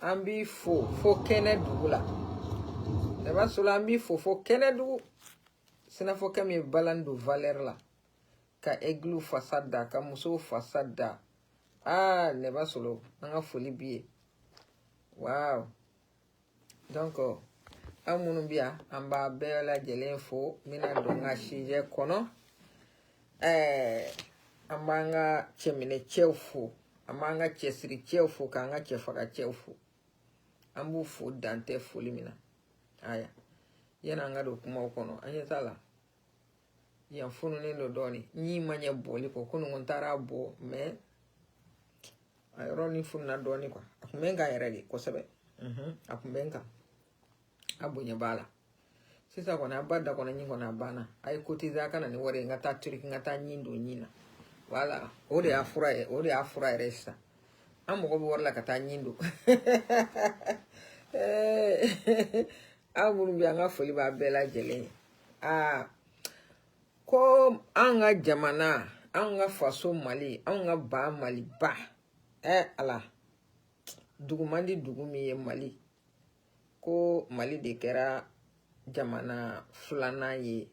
Ambi fo Kennedy la. Neba sula ambi fo Kennedy. Sina fo kami balando Valer la. Ka eglu fasada, ka muso fasada. Ah, neba solo. Anga foli biye. Wow. Donc, amunu bia amba bela jelen fo mina donga shije kono. Amanga chemine chefo. Amanga chesiri chefo kanga chefaka chefo. Ambu fo dante foli mina. Aya. Yena anga do kuma kono. Anya sala. Yan funu nendo doni. Nyi manye boli ko kunu ngontara bo me. Ayro funu na doni kwa. Akumenga yeredi ko sebe. Akumenga. Abunye bala. Sisa kona abada kona nyingo na bana. Ay kotiza kana ni wore ngata turiki ngata nyindo nyina. Wala. Ode afura resta. Amo ko worla kata nyindo. Amunu bi anga foli ba bela jele. Ko anga jamana, anga faso Mali, anga ba Mali ba. Ala. Dugumandi dugumi ye Mali. Ko Mali de kera jamana fulana ye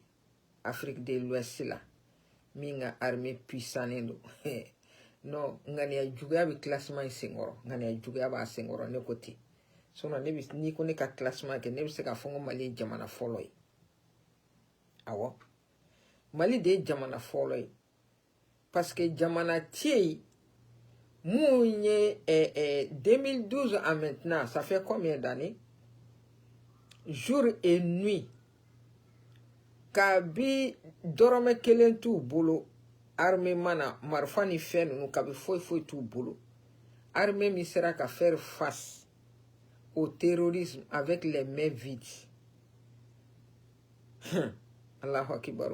Afrique de l'Ouest la. Minga armée puissante. No, ngani ya juga bi classement sengoro. Ngani ya juga ba sengoro ne koti. Sono nebi ni ko ne ka classement ke nebi se ka fongo Mali jamana follow. Awo. Mali de jamana follow. Parce que jamana tie mounye 2012 à maintenant, ça fait combien d'années? Jour et nuit. Kabi dorome kelen tu bolo. Armée mana marfani fen nous kabi foi tout bolo. Armée mi sera qu'à faire face au terrorisme avec les mains vides. Allahu Akbar.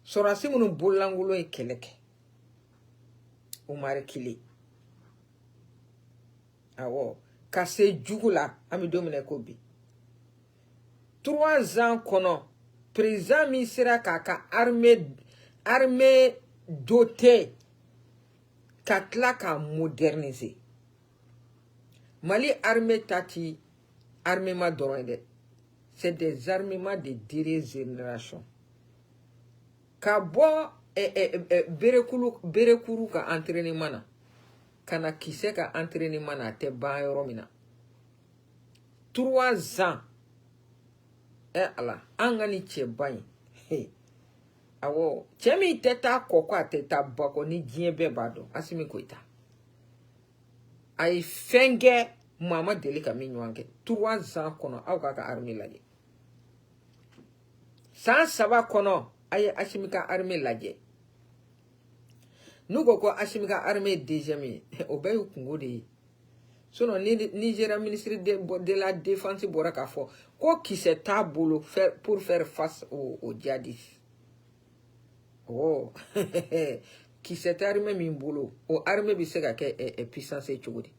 Sorasi munu bolangulo e keleke. Umare kili. Awo. Kase jugula ami domine kobi. 3 ans kono. Président mi sera kaka armée dotée. Katla ka moderniser. Mali armée tati armement d'orende. C'est des armements de dernière génération. Kabo berekuru ka entraînement na. Kana kise ka entraînement na te ba yoromina. 3 ans. Ala, angani chebany. Awo, chemi teta kokwa teta bako ni jiebe bado. Asimi koita. Ay fenge mama delika minwange. 3 ans kono au kaka armi laje. Sans saba kono ay ashimika armi laje. Nugo ko ashimika armi dejemi. Obeyu kungode. Sono Nigeria ministre de la défense boraka fo. Ko qui se tabolo pour faire face aux djihadistes. Oh, qui s'est armé mimbolo. O armé bisega ke puissance chogodi.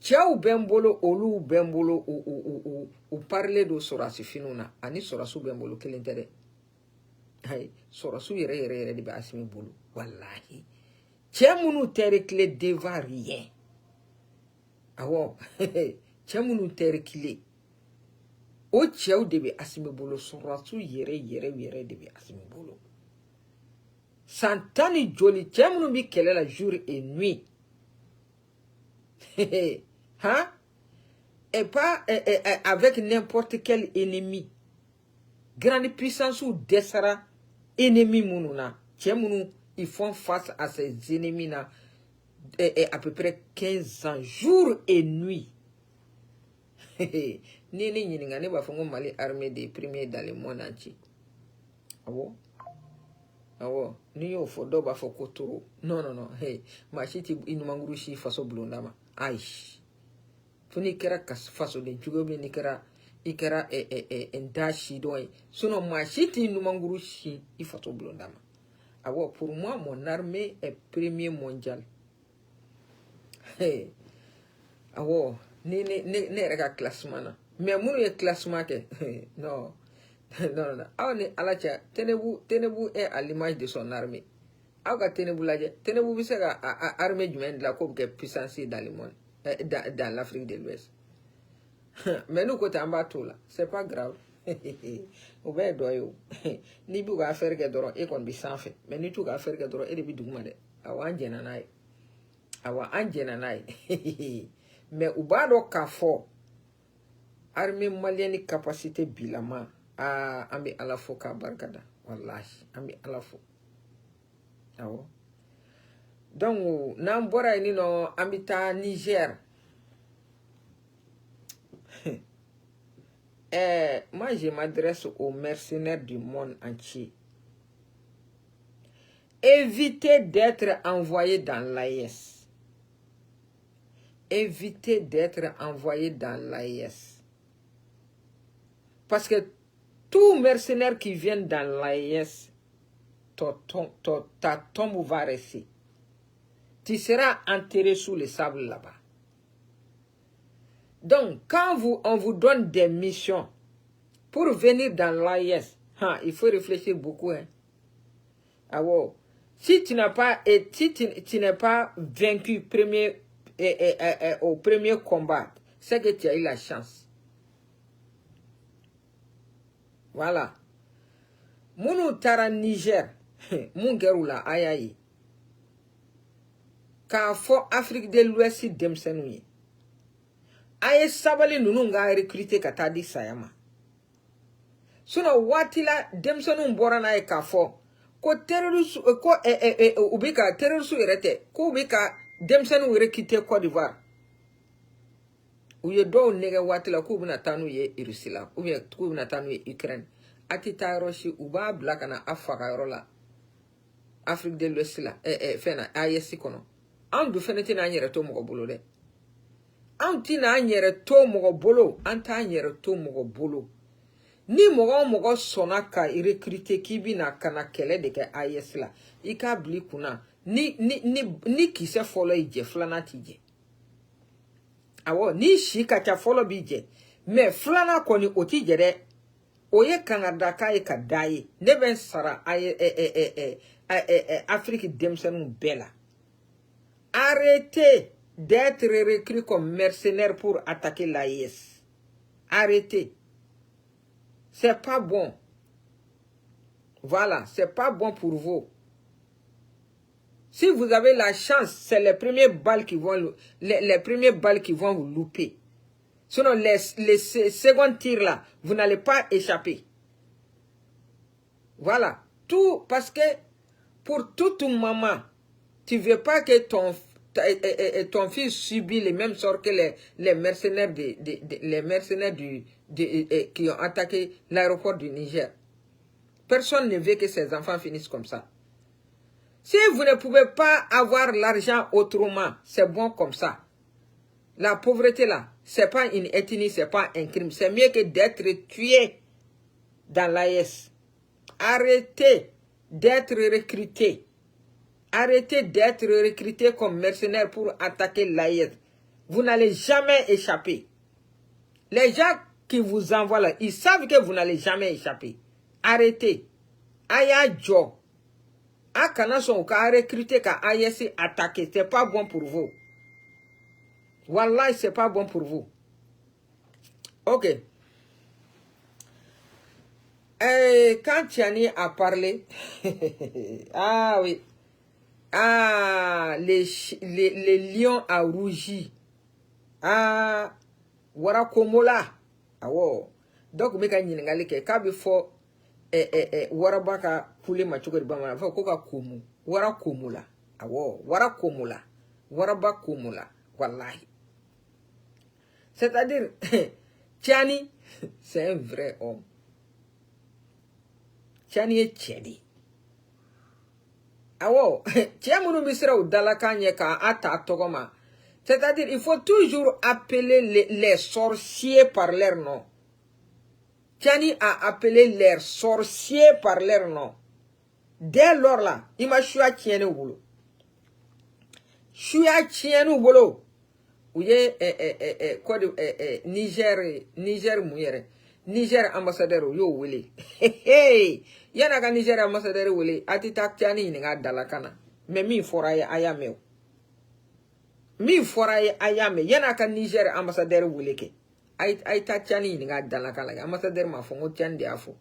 Tiao bembolo olu bembolo ou parler de sorasu finuna. Ani sorasu bembolo kelintede. Hay sorasu yere de basimi bolo. Wallahi. Tiamunu terekle deva rien. Awo, tiamunu terekle. O tiao debe asimi bolo sorasu yere debe asimi bolo. Santani joli tiamunu bi kelela jour et nuit. Hein? Et pas avec n'importe quel ennemi. Grande puissance ou desara ennemi mununa. Tiamunu ils font face à ces ennemis là à peu près 15 ans jour et nuit. Nini nyinga ne ba fongo Mali armée des premiers dans le monde entier. Awo. Awo, ni yo fo do ba fo kotoro. Non. Hey, machiti inumanguru shi faso blondama. Aish. Funi kera kas faso de jugobe ni kera ikera ndashi doy. Sono machiti inumanguru shi faso blondama. Awo, pour moi mon armée est premier mondial. Hey. Awo, ne rega classement. Mais munu ye classement ke. Non. Non. Alacha, Tenebu est à l'image de son armée. Aga Tenebu laje. Tenebu bisega armée du monde la coupe que puissance dans le monde. dans l'Afrique de l'Ouest. Mais nous, côté en bas, tout là, c'est pas grave. Ou bien, doyo. Ni bu ga faire que doro, et qu'on bi sans fait. Mais ni tout ga faire que doro, et de bi dougma de. Awa anjenanai. Awa anjenanai. Mais ou ba do ka fo. Armée malienne capacité bilama. Ah, ambi ala fo ka barkada. Wallahi, ambi ala fo. Awo. Donc, nan bora ni no ambita Niger. Moi, je m'adresse aux mercenaires du monde entier. Évitez d'être envoyé dans l'AIS. Évitez d'être envoyé dans l'AIS. Parce que tout mercenaire qui vient dans l'AIS, ta tombe va rester. Tu seras enterré sous le sable là-bas. Donc, quand on vous donne des missions pour venir dans l'AIS, il faut réfléchir beaucoup. Hein. Ah, wow. Si tu n'as pas, si tu n'es pas vaincu au premier combat, c'est que tu as eu la chance. Voilà. Mounou tara Niger, Mungerula ayayi. Ka fo Afrique de l'Ouest demsenouye. Aye sabali nununga recruter katadi sayama. Suna watila demsenu mbora na ka fo ko terroriste ko ubika terroriste erete ko ubika demsenu recruter Côte d'Ivoire. Uye do nege watila ko buna tanu ye Rusila uye ko buna tanu ye Ukraine. Atita roshi uba blaka na Afrika rola. Afrique de l'Ouest la fena ayesi kono. An du fenete na nyere to mo bolo de. Anti na nyere to mo bolo, anta nyere to mo bolo. Ni mogo sona ka recruter kibi na kana kele de ke AES la. Ika bli kuna ni kise follow ije flana tije. Awo ni shika cha follow bije. Me flana koni otije de oye Canada ka e ka daye. Neben sara Afrique demsenu bela. Arrêtez d'être recruté comme mercenaire pour attaquer l'AIS. Arrêtez. C'est pas bon. Voilà, c'est pas bon pour vous. Si vous avez la chance, c'est les premières balles qui vont vous louper. Sinon, les seconds tirs là, vous n'allez pas échapper. Voilà. Tout parce que pour toute maman, tu ne veux pas que ton fils subit les mêmes sorts que les mercenaires qui ont attaqué l'aéroport du Niger. Personne ne veut que ses enfants finissent comme ça. Si vous ne pouvez pas avoir l'argent autrement, c'est bon comme ça. La pauvreté là, c'est pas une ethnie, c'est pas un crime. C'est mieux que d'être tué dans l'AES. Arrêtez d'être recruté. Arrêtez d'être recruté comme mercenaire pour attaquer l'AES. Vous n'allez jamais échapper. Les gens qui vous envoient là, ils savent que vous n'allez jamais échapper. Arrêtez. Aya jo. Akana son ka recruter ka AES attaquer. C'est pas bon pour vous. Wallah, c'est pas bon pour vous. Ok. Quand Tiani a parlé, ah oui, ah, les lions a rougi. Ah, wara komola. Ah, wow. Donc, meka nyingali ke kabi fo, wara baka kule machukari bama, fo koka komu. Wara komola. Ah, wow. Wara komola. Wara ba komola. Wallahi. C'est-à-dire, Tiani, c'est un vrai homme. Tiani est Tchedi. Awo, Tiamunu misra ou dalakanye ka ata togoma. C'est-à-dire, il faut toujours appeler les sorciers par leur nom. Tiani a appelé les sorciers par leur nom. Dès lors là, il m'a choua tienne au boulot. Choua tienne au boulot. Ouye, Niger mouillere. Niger ambassadeur yo wele. Hey, yana ka Niger ambassadeur wele. Ati tak tiani nga dalakana. Mais mi fora ya ayameo. mi fora ayame yana ka Niger ambassadeur wuleke ay ta tiani ni ga dala kala ambassadeur ma fo ngotian de afo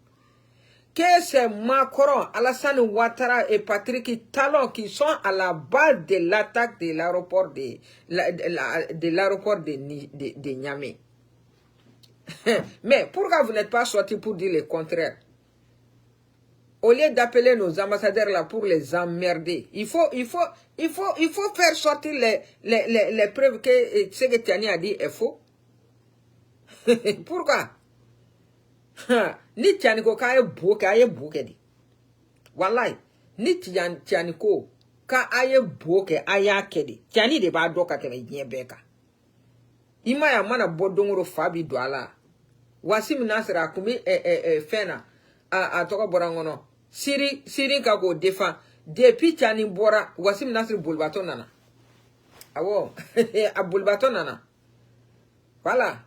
que c'est Macron, Alassane Ouattara et Patrick Talon qui sont à la base de l'attaque de l'aéroport de Niamey. Mais pourquoi vous n'êtes pas sortis pour dire le contraire? Au lieu d'appeler nos ambassadeurs là pour les emmerder, il faut faire sortir les preuves que ce que Tiani a dit est faux. Pourquoi? Ni Tiani ko ka ye boke di. Wallahi, ni Tiani ko ka aye boke aya kedi. Tiani de ba doka teme nyebeka. Ima ya mana bodongoro fabi douala. Wasim Nasra kumi fena a toka borangono. Siri ka ko défend. Depuis Tiani bora Wasim Nasri bulbato nana. Awo, a bulbato nana. Voilà.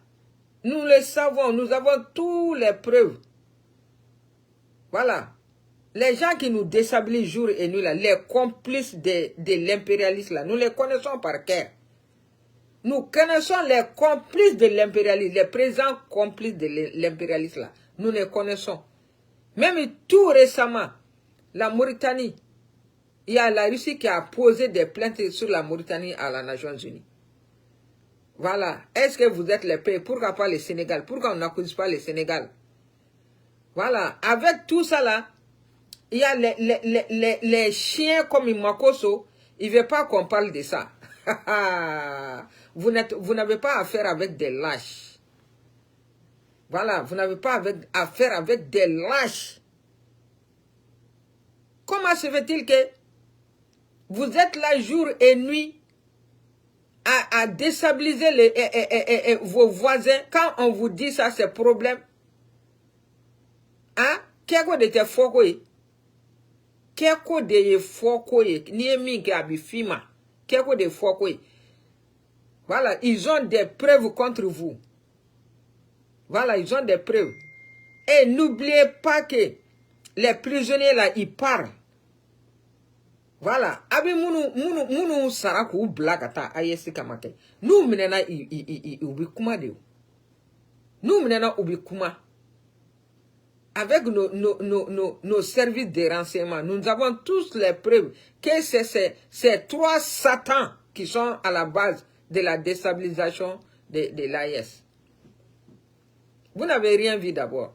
Nous le savons, nous avons toutes les preuves. Voilà. Les gens qui nous déstabilisent jour et nuit, là, les complices de l'impérialisme, là, nous les connaissons par cœur. Nous connaissons les complices de l'impérialisme, les présents complices de l'impérialisme, là. Nous les connaissons. Même tout récemment, la Mauritanie, il y a la Russie qui a posé des plaintes sur la Mauritanie à la Nations Unies. Voilà. Est-ce que vous êtes les pays? Pourquoi pas le Sénégal? Pourquoi on n'accuse pas le Sénégal? Voilà. Avec tout ça là, il y a les chiens comme Makosso. Il ne veut pas qu'on parle de ça. Vous n'avez pas affaire avec des lâches. Voilà. Vous n'avez pas affaire avec des lâches. Comment se fait-il que vous êtes là jour et nuit à déstabiliser vos voisins quand on vous dit ça, c'est problème? Hein? Qu'est-ce de te fokoye? Qu'est-ce de fokoye? Ni mi ki abifima. Qu'est-ce de fokoye? Voilà, ils ont des preuves contre vous. Voilà, ils ont des preuves. Et n'oubliez pas que les prisonniers là, ils parlent. Voilà. Abi munu saraku blakata ayesi kamake. Nous menena ubi kuma de. Nous menena ubi kuma. Avec nos services de renseignement, nous avons tous les preuves que c'est ces trois satans qui sont à la base de la déstabilisation de l'AES. Vous n'avez rien vu d'abord.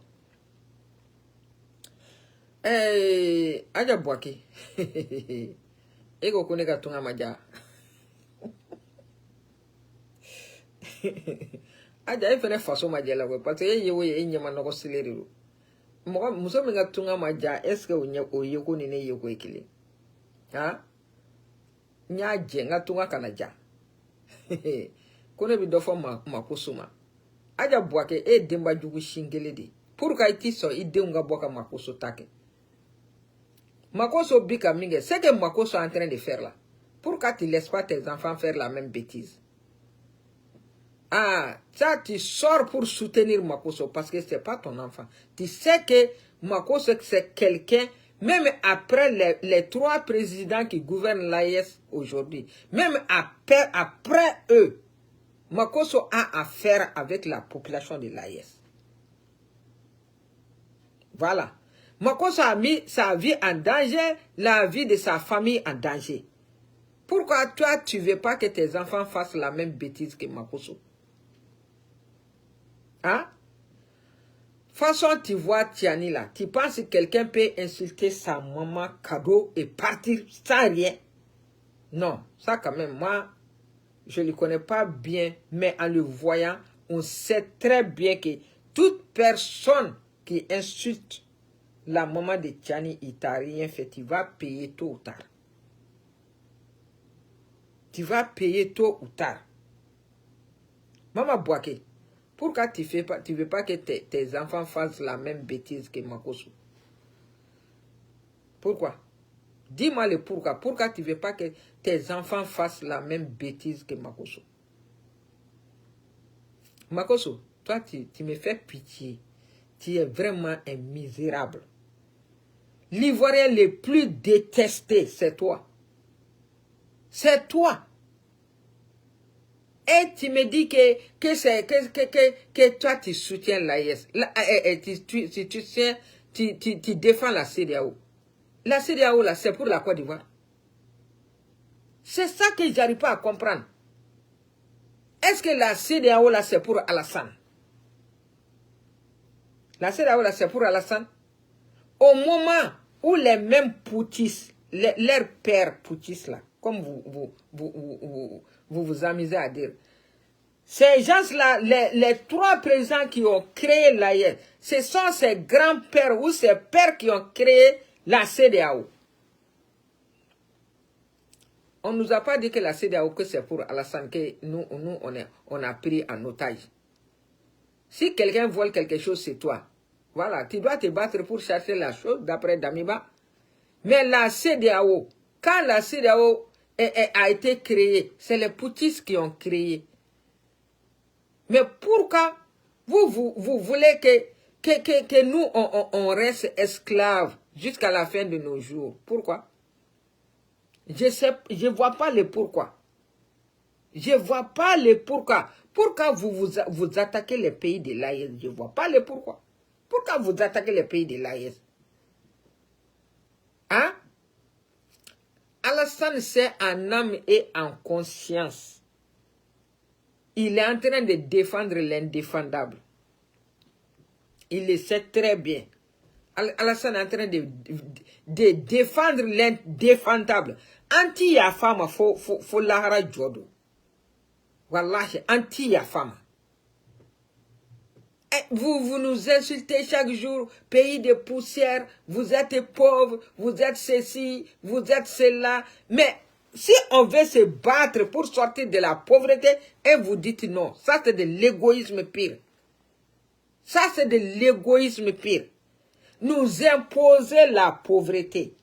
Aja Bouaki. Ego koneka tunga maja. Aja ifene faso maja la we parce que yewe nyama noko sileri. Mo muso menga tunga maja est-ce que oye ko ni ne yeko ekile. Ha? Nya jenga tunga kanaja. Kone bi dofo makusuma. Aja Bouaki e demba jugu shingele de. Pour ka iti so ide nga boka makuso take. Makoso bika minge, c'est que Makoso est en train de faire là. Pourquoi tu ne laisses pas tes enfants faire la même bêtise? Ah, ça tu sors pour soutenir Makoso parce que c'est pas ton enfant. Tu sais que Makoso c'est quelqu'un, même après les trois présidents qui gouvernent l'AES aujourd'hui, même après eux, Makoso a affaire avec la population de l'AES. Voilà. Makoso a mis sa vie en danger, la vie de sa famille en danger. Pourquoi toi, tu ne veux pas que tes enfants fassent la même bêtise que Makoso? Hein? Façon, tu vois Tiani là, tu penses que quelqu'un peut insulter sa maman cadeau et partir sans rien? Non, ça quand même, moi, je ne le connais pas bien, mais en le voyant, on sait très bien que toute personne qui insulte la maman de Tiani, il t'a rien fait. Tu vas payer tôt ou tard. Tu vas payer tôt ou tard. Maman Bouaki, pourquoi tu ne veux pas que tes enfants fassent la même bêtise que Makoso? Pourquoi? Dis-moi le pourquoi. Pourquoi tu ne veux pas que tes enfants fassent la même bêtise que Makoso? Makoso, toi, tu me fais pitié. Tu es vraiment un misérable. L'Ivoirien le plus détesté, c'est toi. C'est toi. Et tu me dis que toi, tu soutiens l'AES. Tu défends la CEDEAO. La CEDEAO, là, c'est pour la Côte d'Ivoire. C'est ça que j'arrive pas à comprendre. Est-ce que la CEDEAO, là, c'est pour Alassane? La CEDEAO, là, c'est pour Alassane. Au moment où les mêmes poutistes, leurs pères poutistes, là, comme vous amusez à dire, ces gens-là, les trois présidents qui ont créé l'AES, ce sont ces grands-pères ou ces pères qui ont créé la CEDEAO. On ne nous a pas dit que la CEDEAO, que c'est pour Alassane, que nous on a pris en otage. Si quelqu'un vole quelque chose, c'est toi. Voilà, tu dois te battre pour chercher la chose, d'après Damiba. Mais la CEDEAO, quand la CEDEAO a été créée, c'est les poutistes qui ont créé. Mais pourquoi vous voulez que nous, on reste esclaves jusqu'à la fin de nos jours? Pourquoi? Je vois pas le pourquoi. Je vois pas le pourquoi. Pourquoi vous attaquez les pays de l'AES? Je vois pas le pourquoi. Pourquoi vous attaquez les pays de l'AES? Hein? Alassane, c'est en âme et en conscience. Il est en train de défendre l'indéfendable. Il le sait très bien. Alassane est en train de défendre l'indéfendable. Anti-Yafama, faut lahara jodo. Wallahi, anti-Yafama. Vous nous insultez chaque jour, pays de poussière, vous êtes pauvres, vous êtes ceci, vous êtes cela. Mais si on veut se battre pour sortir de la pauvreté, et vous dites non, ça c'est de l'égoïsme pire. Ça c'est de l'égoïsme pire. Nous imposer la pauvreté.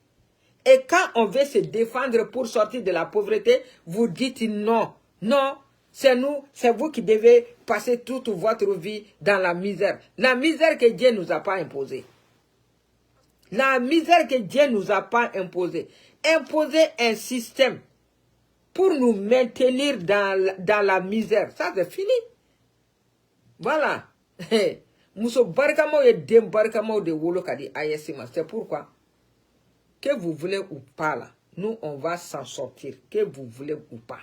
Et quand on veut se défendre pour sortir de la pauvreté, vous dites non, non. C'est nous, c'est vous qui devez passer toute votre vie dans la misère. La misère que Dieu ne nous a pas imposée. La misère que Dieu ne nous a pas imposée. Imposer un système pour nous maintenir dans la misère. Ça, c'est fini. Voilà. Mousso barkamo et dem barkamo de wolo kadi ayesima. C'est pourquoi, que vous voulez ou pas là, nous, on va s'en sortir. Que vous voulez ou pas.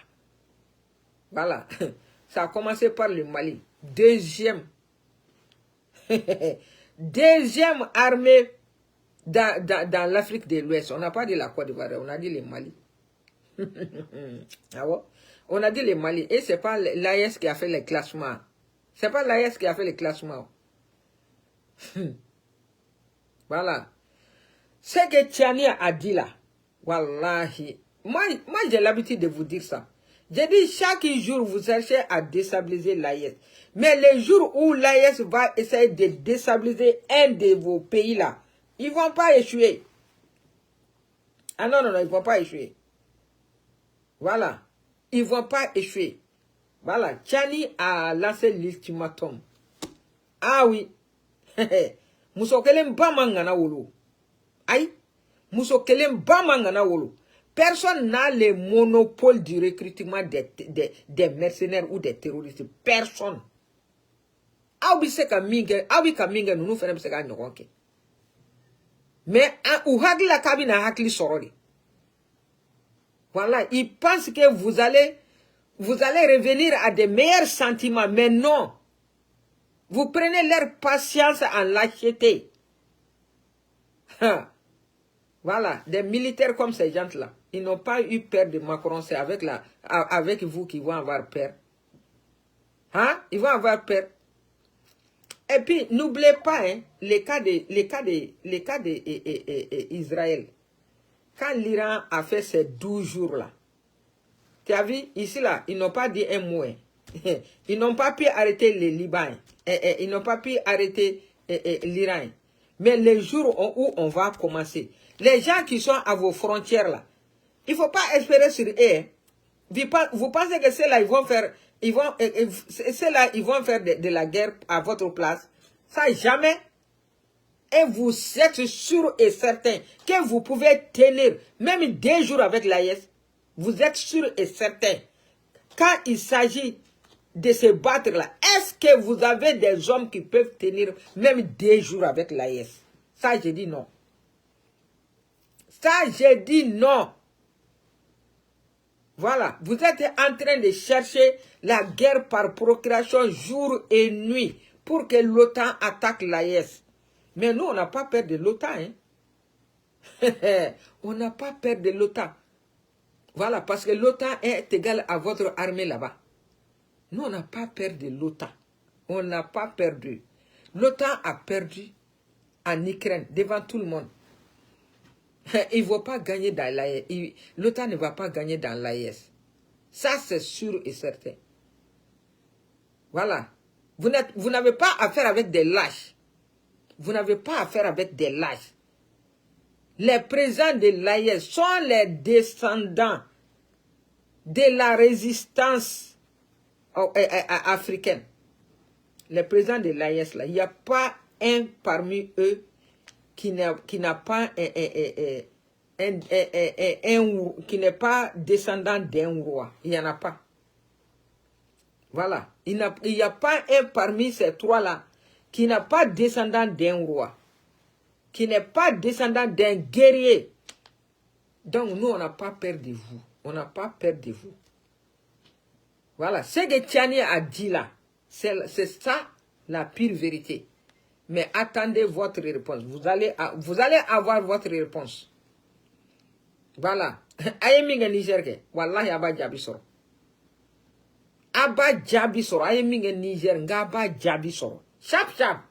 Voilà, ça a commencé par le Mali. Deuxième armée dans l'Afrique de l'Ouest. On n'a pas dit la Côte d'Ivoire, on a dit le Mali. Ah bon? On a dit le Mali. Et c'est pas l'AES qui a fait les classements. C'est pas l'AES qui a fait les classements. Voilà. Ce que Tchani a dit là, wallahi, moi j'ai l'habitude de vous dire ça. J'ai dit, chaque jour, vous cherchez à déstabiliser l'AES. Mais les jours où l'AES va essayer de déstabiliser un de vos pays là, ils ne vont pas échouer. Ah non, non, non, ils ne vont pas échouer. Voilà. Ils ne vont pas échouer. Voilà. Tchani a lancé l'ultimatum. Ah oui. Moussokelem Bamangana Wolo. Aïe. Moussokelem Bamangana Wolo. Personne n'a le monopole du recrutement des mercenaires ou des terroristes. Personne. Mais voilà, ils pensent que vous allez revenir à des meilleurs sentiments. Mais non. Vous prenez leur patience en lâcheté. Voilà, des militaires comme ces gens-là. Ils n'ont pas eu peur de Macron, c'est avec vous qu'ils vont avoir peur. Hein? Ils vont avoir peur. Et puis, n'oubliez pas, hein, les cas d'Israël. Quand l'Iran a fait ces 12 jours-là, tu as vu, ici, là, ils n'ont pas dit un mot. Hein. Ils n'ont pas pu arrêter le Liban. Ils n'ont pas pu arrêter l'Iran. Mais les jours où on va commencer, les gens qui sont à vos frontières, là, il ne faut pas espérer sur eux. Vous pensez que ceux-là, ils vont faire de la guerre à votre place? Ça, jamais. Et vous êtes sûr et certain que vous pouvez tenir même 2 jours avec l'AES. Vous êtes sûr et certain. Quand il s'agit de se battre là. Est-ce que vous avez des hommes qui peuvent tenir même 2 jours avec l'AIS? Ça, j'ai dit non. Ça, j'ai dit non. Voilà, vous êtes en train de chercher la guerre par procuration jour et nuit pour que l'OTAN attaque l'AIS. Mais nous, on n'a pas peur de l'OTAN. Hein? On n'a pas peur de l'OTAN. Voilà, parce que l'OTAN est égal à votre armée là-bas. Nous, on n'a pas peur de l'OTAN. On n'a pas perdu. L'OTAN a perdu en Ukraine devant tout le monde. Il ne va pas gagner dans l'AIS. L'OTAN ne va pas gagner dans l'AIS. Ça, c'est sûr et certain. Voilà. Vous n'avez pas affaire avec des lâches. Vous n'avez pas affaire avec des lâches. Les présidents de l'AIS sont les descendants de la résistance africaine. Les présidents de l'AIS, là, il n'y a pas un parmi eux qui n'a pas qui n'est pas descendant d'un roi. Il n'y en a pas. Voilà. Il n'y a pas un parmi ces trois-là qui n'a pas descendant d'un roi. Qui n'est pas descendant d'un guerrier. Donc nous, on n'a pas peur de vous. On n'a pas peur de vous. Voilà. Ce que Tiani a dit là, c'est ça la pire vérité. Mais attendez votre réponse. Vous allez avoir votre réponse. Voilà. Aye minga Niger ke. Wallahi aba jabi soro. Aba jabi soro. Aye minga Niger nga aba jabi soro. Chap chap.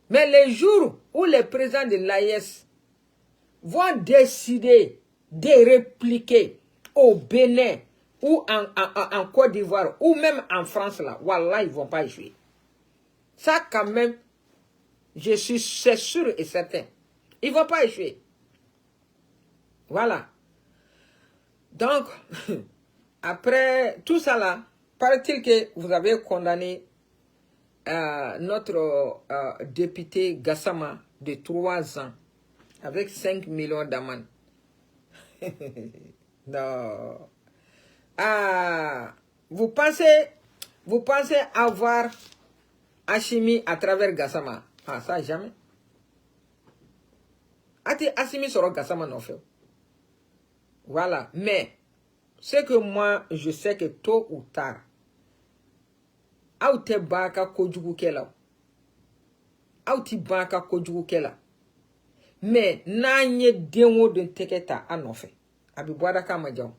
Mais les jours où les présidents de l'AIS vont décider de répliquer au Bénin ou en Côte d'Ivoire ou même en France là, wallah, ils ne vont pas échouer. Ça quand même, c'est sûr et certain. Ils ne vont pas échouer. Voilà. Donc, après tout ça là, paraît-il que vous avez condamné notre député Gassama de 3 ans avec 5 millions d'amende. Non. Vous pensez avoir Hachimi à travers Gassama? Ah, ça jamais. Hachimi sera Gassama non fait. Voilà. Mais, ce que moi, je sais que tôt ou tard, Aouté baka kojugu kela. Aouti baka kojugu kela. Mais, nanye denwo de teketa anofe. Abi boada kama djao.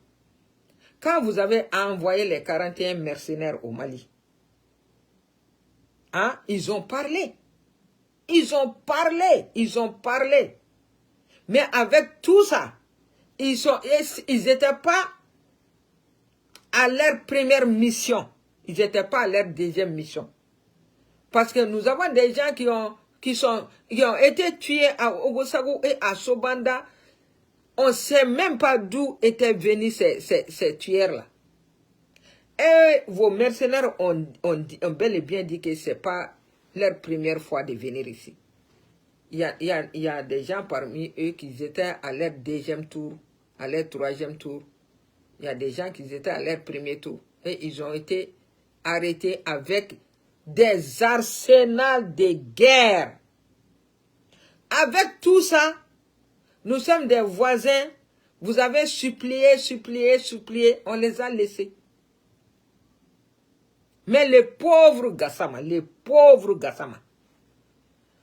Quand vous avez envoyé les 41 mercenaires au Mali, hein, ils ont parlé. Ils ont parlé. Ils ont parlé. Mais avec tout ça, ils n'étaient pas à leur première mission. Ils n'étaient pas à leur deuxième mission. Parce que nous avons des gens qui ont été tués à Ogosago et à Sobanda. On ne sait même pas d'où étaient venus ces tueurs-là. Et vos mercenaires ont bel et bien dit que ce n'est pas leur première fois de venir ici. Il y a des gens parmi eux qui étaient à leur deuxième tour, à leur troisième tour. Il y a des gens qui étaient à leur premier tour. Et ils ont été arrêtés avec des arsenals de guerre. Avec tout ça, nous sommes des voisins. Vous avez supplié, supplié, supplié. On les a laissés. Mais le pauvre Gassama,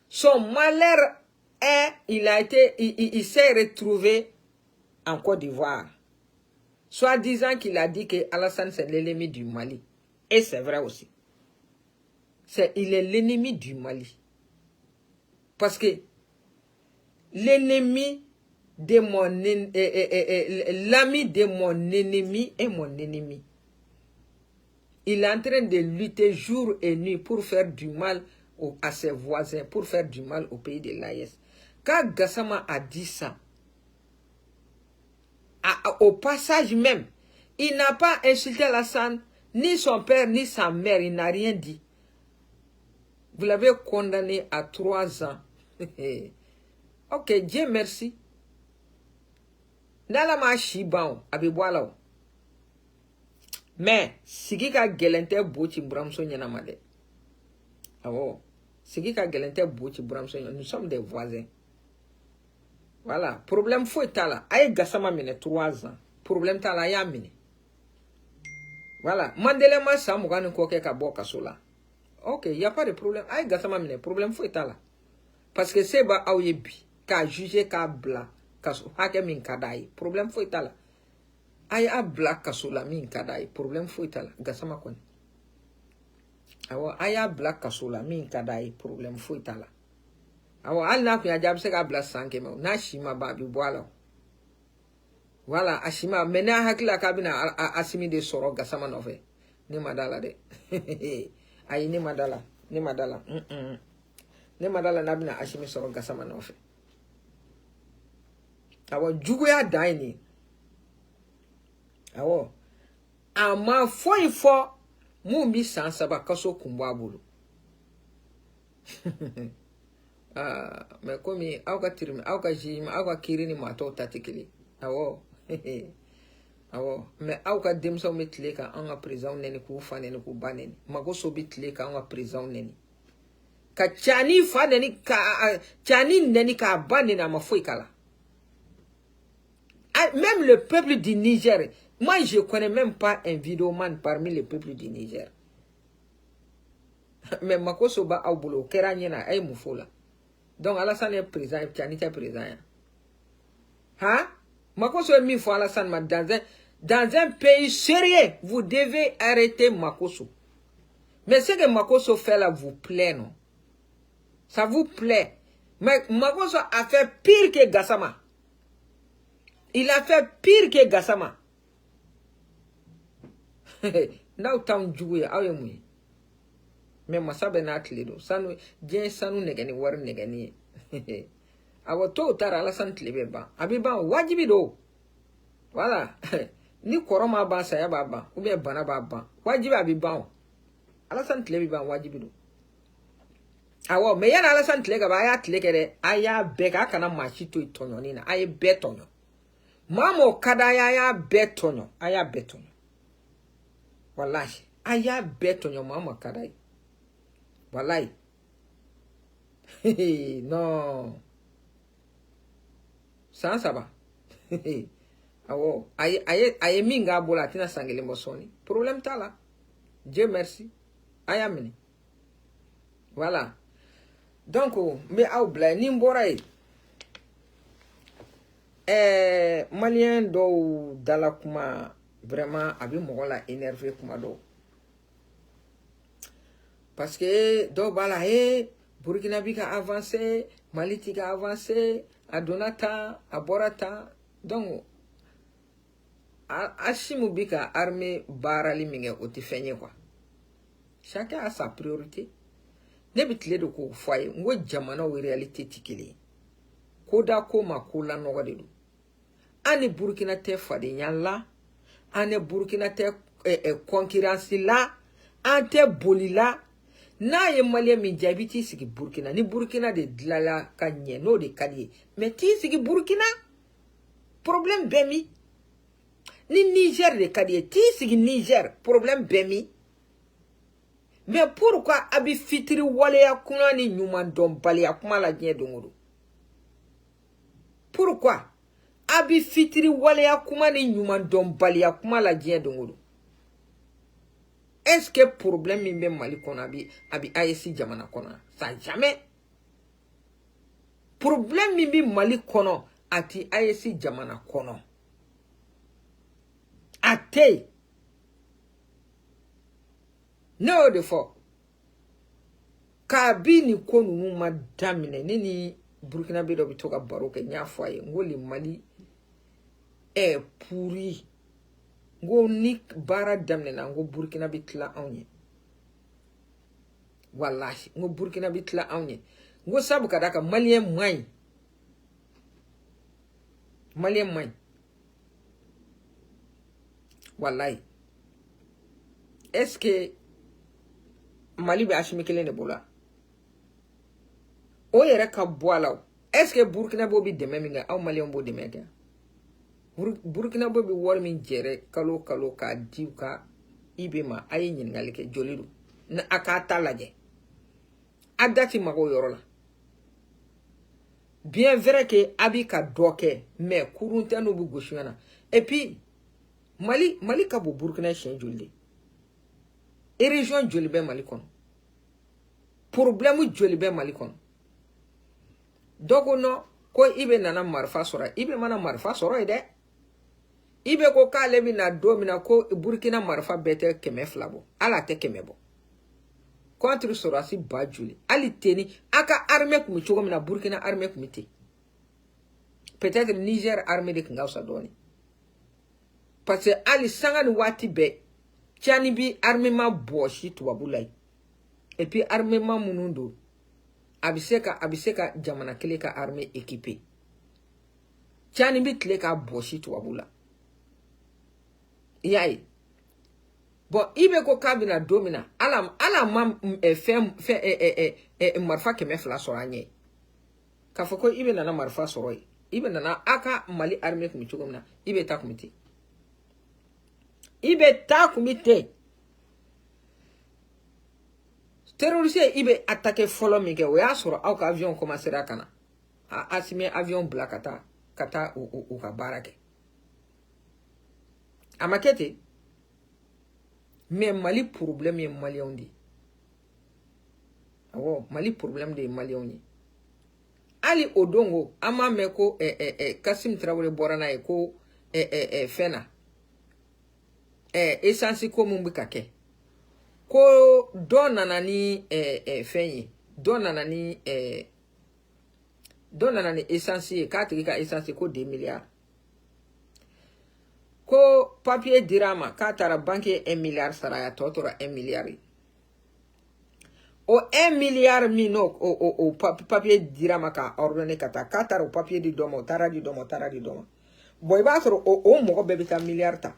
son malheur est, il s'est retrouvé en Côte d'Ivoire. Soit disant qu'il a dit que Alassane c'est l'ennemi du Mali. Et c'est vrai aussi. Il est l'ennemi du Mali. Parce que l'ennemi de l'ami de mon ennemi est mon ennemi. Il est en train de lutter jour et nuit pour faire du mal à ses voisins, pour faire du mal au pays de l'AIS. Quand Gassama a dit ça, au passage même, il n'a pas insulté Alassane, ni son père, ni sa mère, il n'a rien dit. Vous l'avez condamné à 3 ans. Ok, Dieu merci. Nalama Shibao, Abibwalao. mais sigi ka gelente bochi buramso nyanama de. Awo, sigi ka gelente bochi buramso nyanama. Nous sommes des voisins. Voilà, problème foi tala. Aye gasama mine 3 ans. Problème tala ya mine. Voilà, mandele ma sa mugani koke ka boka sola. Ok, y a pas de problème. Aye gasama mine, problème foi tala. Parce que c'est ba aouye bi, ka juge ka bla, kaso hake min kadai. Problème foi tala. Aye a bla kaso la min kadai. Problème foi tala. Gasama koni. Awa aye a bla kaso la min kadai. Problème foi tala. Awa al na kuya jab se ka bla sanke me. Na shima ba bi boala. Voilà, ashima mena hakila kabina asimi de soro gasama nove. Ni madala de. Aye ni madala. Ni madala. Ne madala nabina ashimi soro gasama nove. Awa jugu ya daini. Awa. Ama fo mumbi sansaba kaso kumbwa bulu. Me komi auka tirimi auka jima auka kirini mato tatikili. Awo. Awo. Me auka dimso mitleka anga prison neni ku fa neni ku baneni. Magoso bitleka anga prison neni. Ka chani fa neni ka chani neni ka baneni na mafoi kala. Même le peuple du Niger, moi je connais même pas un vidéoman parmi le peuple du Niger. Mais makoso ba au boulot kera nyena ay mufola. Donc Alassane est présent et Tchani est présent. Hein? Makoso est mis fois Alassane dans un pays sérieux, vous devez arrêter Makoso. Mais ce que Makoso fait là vous plaît, non? Ça vous plaît. Mais Makoso a fait pire que Gassama. Il a fait pire que Gassama. Now town joué awe mui. Mais moi ça ben atledo. Sanu bien sanu negani war negani. Awa to tara la sant lebe ba. Abiba wajibi do. Voilà. Ni koroma ba sa ya baba. Ou bien bana baba. Wajibi abiba. Ala sant lebe ba wajibi do. Awa me yana ala sant lega ba ya tlekere aya beka kana machito itonyo nina. Aye betonyo. Mamo kada ya betonyo. Aya betonyo. Wallahi. Aya betonyo mama kada. Wallahi. No. Sans ça va. Awo. Aye minga bola tina sangele mosoni. Problème ta là. Dieu merci. Aya mini. Voilà. Donc, mais au bla nimborae. Malien do dala kuma vraiment abi mogola énervé kuma do. Parce que do bala Burkina Bika avancé, Mali tika avancé, Adonata, Aborata. Donc Ashimu Bika armée barali minge otifenye quoi. Chacun a sa priorité. Nebitle de ko foye, ngo jamana we réalité tikili. Koda ko makula noga de do. Ane Burkina te fade nyala, ane Burkina te concurrence la, ante boli la. Na ye Malien mi jabiti sigi Burkina, ni Burkina de dlala kanye no de kadie. Mais ti sigi Burkina, problème bemi. Ni Niger de kadie, ti sigi Niger, problème bemi. Mais pourquoi abi fitri wale ya kuna ni nyuman dombali ya kuma la dien dongodo? Pourquoi? Abi fitri wale ya kuma ni nyuman dombali ya kuma la dien dongodo? Est-ce que problème mimbe Mali kona abi AEC jamana kona? Ça jamais. Problème mimbe Mali kono ati AEC jamana kono. Ate. No de fo. Kabi ni konu numa damine. Nini Burkina Bido bitoka baroke nyafaye. Ngoli Mali pourri. Ngo nik bara damne na ngo Burkina bitla awnye. Wallahi, ngo Burkina bitla awnye. Ngo sabu kadaka Malien mwany. Malien mwany. Wallahi. Est-ce que Mali be ashimikele ne bola? O yere ka boala. Est-ce que Burkina bobi deme minga au Malien bo deme ga? Burkina bobi wol min jere kalo ka diu ka ibe ma aye ɲininkali kɛ joli do na aka ta lajɛ a dati mago yɔrɔ la bien vrai que abi ka dɔ kɛ mais kurun tɛ n'u bɛ gosi na et puis Mali ka bon Burkina siɲɛ joli de et région joli bɛ Mali kɔnɔ problème joli bɛ Mali kɔnɔ dɔ ko non ko ibe nana marifa sɔrɔ ibe mana marifa sɔrɔ ye dɛ ibe ko k'ale bɛna don min na ko Burkina marifa bɛɛ tɛ 200 bɔ ala tɛ 100 bɔ contre sɔrɔsi ba joli ali teni aka armée kun cogo min na Burkina armée kun te peut-être Niger armée de kun ka usa dɔɔni parce que ali sanga ni waati bɛɛ Tchani bi armement bɔsi tubabu la et puis armement minnu don a bɛ se ka jamana kelen ka armée équipée Tchani bi tile ka bɔsi tubabu la yaye bon ibe ko kabina domina ala ma fem marfa 200 sɔrɔ anye ka fɔ ko ibe nana marfa sɔrɔ yi ibe nana aka Mali armée kun cogo min na ibe ta kumite terroriste ibe attaquer fɔlɔ min kɛ o y'a sɔrɔ aw ka avion commencer a kana a asime avion bila ka taa u ka baara kɛ a ma kɛ ten mais Mali problème ye malien di awo Mali problème de malien ni ali odongo ama me ko Kassim Traoré borana e ko fena essence ko mun bi ka kɛ ko don nana ni fenye don nana ni essence ka tigi ka essence ko 2 milliards ko papier dirama ka tara banque 1 milliard saraya totora 1 milliard o 1 milliard mino o papier dirama ka ordonné kata ka tara o papier di domo tara di domo boy ba soro o mo be bita milliard ta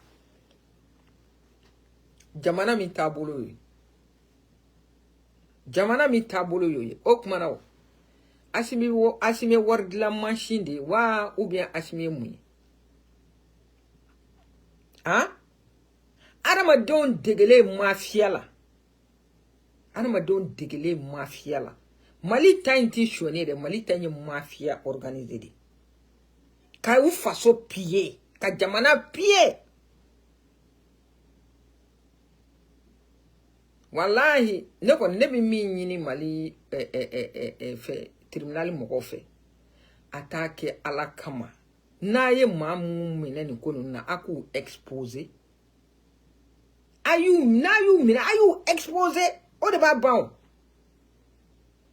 jamana min tabolo yo o kuma na o asimi word la machine de wa ou bien asimi muni hein Aramadon degele mafia la Mali ta inti shone de Mali ta mafia organisé de ka u faso piller ka jamana piller wallahi ne ko ne bi min nyini Mali fe tribunal mɔgɔ fɛ attaque ala kama na ye mamu mineni kono na aku exposé ayu exposé o de ba bawo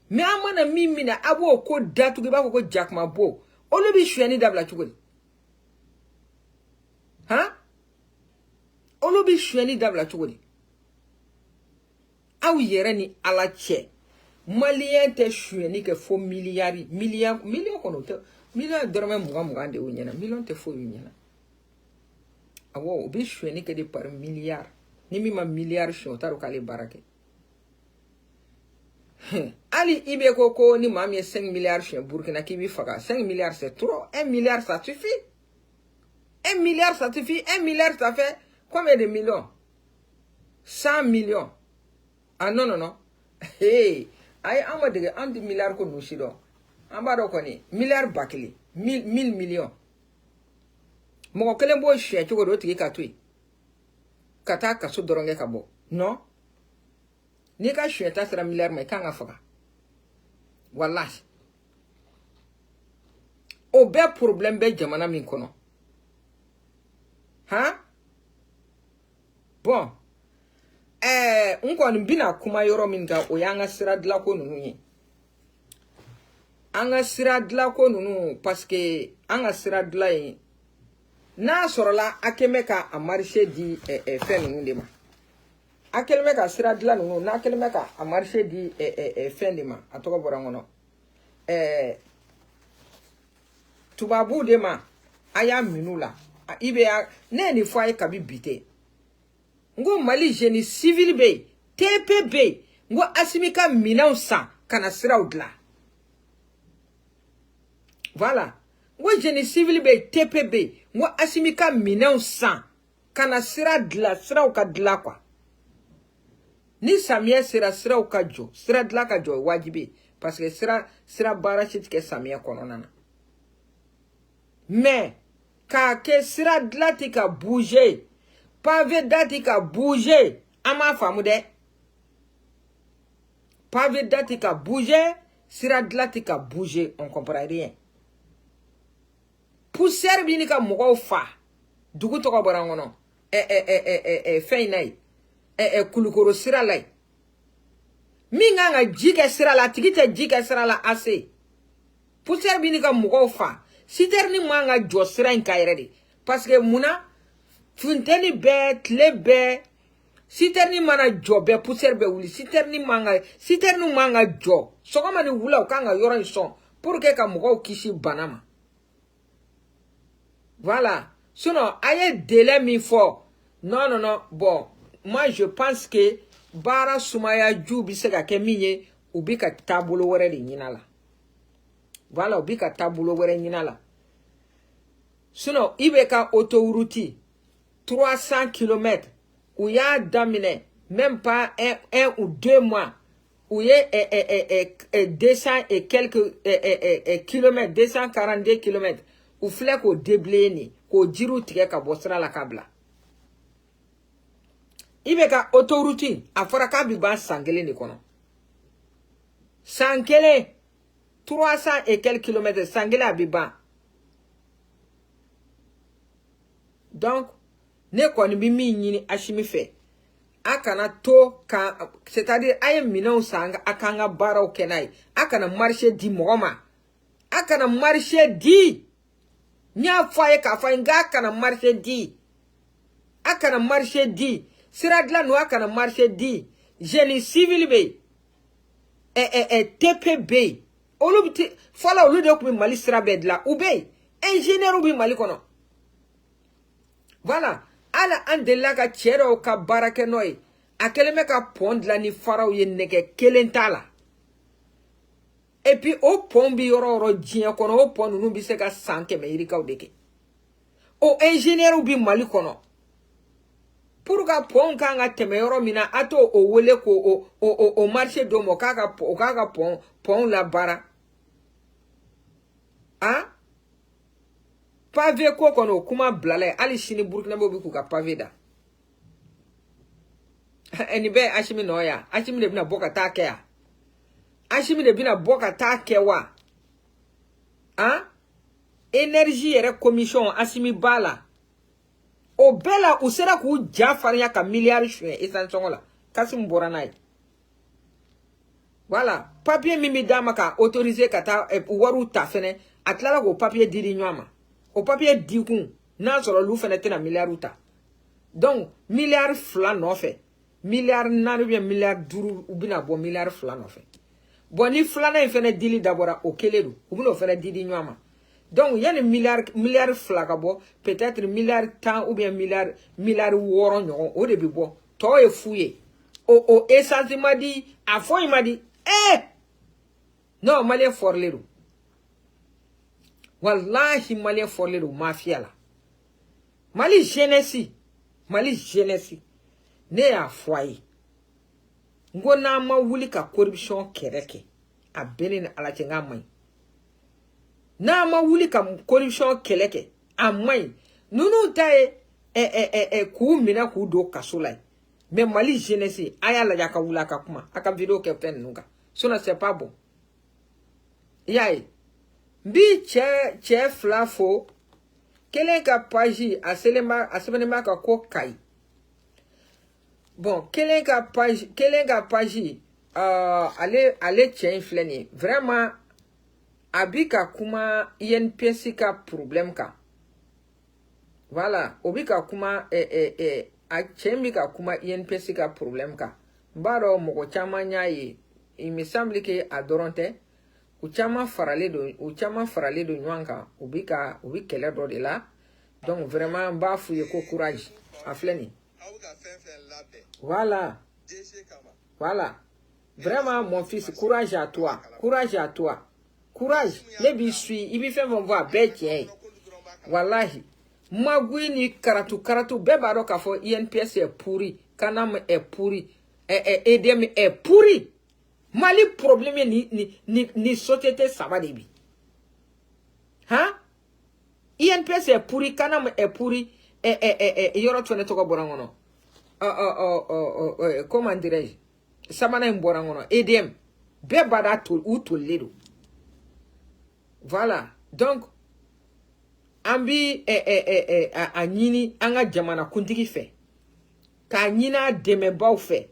me amana mimina abo ko datu ge ba ko jakma bo o lo bi hwani dabla chugol ha o lo bi hwani dabla chugol awu yere ni ala che malien te hwani ke fo milliard kono te million dorme muga de unyana million te fo unyana awo obi hwani ke de par milliard ni mi ma milliard sho taro kale barake ali ibe koko ni mami 5 milliards chez Burkina qui bi faga 5 milliards c'est trop 1 milliard ça suffit 1 milliard ça suffit 1 milliard ça fait combien de millions 100 millions ah non hey ay amba de 1 milliard ko no shido amba do ko ni milliard bakili 1000 millions mo ko kelen bo hwe choko do tiki katui kata kaso doronge kabo non ni ka hwe ta sera milliard mai kanga faga wallahi o be problème be jamana min kono ha bon unkon bina kuma yoro min ga o yanga sira dla ko nunu yi anga sira dla ko nunu parce que anga sira dla yi na sorola akemeka a marché di fe nunu de ma akelmeka sira dla nunu na akelmeka a marché di fe de ma atoko borangono tubabu de ma aya minula ibe ne ni fo ay kabi bité ngo Mali génie civil be TPB ngo asimika minaw san kana sira udla voilà ngo génie civil be TPB ngo asimika minaw san kana sira dla sira ka dla kwa ni samia sira ukajo sira dla kajo wajibi parce que sira bara chit ke samia kononana mais ka ke sira dla tika bouger pavé datika bouger ama famude pavé datika bouger sira dla tika bouger on comprend rien poussière binika mogo fa dugu to ko barangono feinay kulukoro sira lay minga nga jike sira la tigite jike sira la assez poussière binika mogo fa siterni manga jo sira en kayredi parce que muna funteni be tle be siterni mana jo be poussière be wuli siterni manga jo sokoma ni wula kanga yoron son pour que ka mogo kishi banama. Voilà. Sinon, aye délai mi fort. Non. Bon, moi je pense que bara sumaya jubi sega keminye ubika tabulo were di nyinala. Voilà, ubika tabulo were nyinala. Sinon, ibeka autoroute 300 km où y a damine même pas un ou 2 mois où y a 200 et quelques kilomètres, 242 km. Ou flek ko debleni ko jiru tige ka bosra la kabla ibe ka autoroute afara ka bi ban sangele ni kono sangele 300 et quelques kilomètres sangele abiban donc ne ko ni bi mi nyini ashimi fe akana to ka c'est-à-dire ay minon sanga akanga baraw kenai akana marché di moma akana marché di nya faye ka fa nga kana marché di akana marché di siradla no akana marché di génie civil be TPB olubti fala olude ko mali sirabedla ube ingénieur bi mali kono voilà ala andela ka chero ka barake noy akeleme ka pond la ni faraw ye neke kelentala. Et puis, au pont bi yoro djien kono, au pont nous bi se ka sanke me irika udeke. O ingénieur ubi mali kono. Pour ka pont kanga teme yoro mina ato o wole ko o marché domo kaka pont la bara. Hein? Pavé ko kono kuma blale ali shini Burkina bobi ku ka pavé da. Eni be ashimi noya, ashimi de bina boka take ya. Ashimi de bina boka ta kewa. Hein? Énergie yere commission asimi bala. O bela usera ku jafariya ka milliard chwe esan songola. Kasim boranai. Voilà. Papier mimi dama ka autorisé kata waru ta fene. Atlala ko papier diri nyama. O papier dikun. Nan solo lu fene tena milliard uta. Donc, milliard flan no fe. Milliard nanu bien milliard duru ubina bo milliard flan no fe. Bon, ni flana en fene dili d'abord au keledu. Ou bien fene dili nyama. Donc, il y a un milliard flagabo, peut-être milliard temps ou bien milliard woron au début bon. Toi est fouillé. O essence m'a dit, à fond il m'a dit, non, malien forleru. Wallahi malien forleru mafia la. Mali genesi. Ne a foyer. Ngona ma wuli ka corruption kereke a benin ala tenga mai na ma wuli ka corruption keleke a mai nunu tae ku mina ku do kasulai mais Mali jeunesse aya la yaka wula ka kuma aka video ke pen nuka sona c'est pas bon yai bi che flafo kelen ka page aselema ka ko kai. Bon, quel page allez tiens fleni vraiment abika kuma INPC ka problème ka voilà obika kuma a chemika kuma INPC ka problème ka baro moko chama nyayi il me semble que adoronte u chama farale do nyanka ubika kele do de là donc vraiment ba fuye ko courage a fleni. Voilà. Vraiment, mon fils, courage à toi. Courage. Ne bi suis, il bi fait mon voix bête. Wallahi. Magui ni karatu. Bebaro ka fo INPS est pourri. Kanam est pourri. EDM est pourri. Mali problème ni société ça va débi. Hein? INPS est pourri, Kanam est pourri, yoro tuene toko borangono. Comment dirais-je? Samana borangono. EDM. Bebada ou tout ledo. Voilà. Donc, ambi a nini anga jamana kuntigi fe. Ka nina demebaw fe.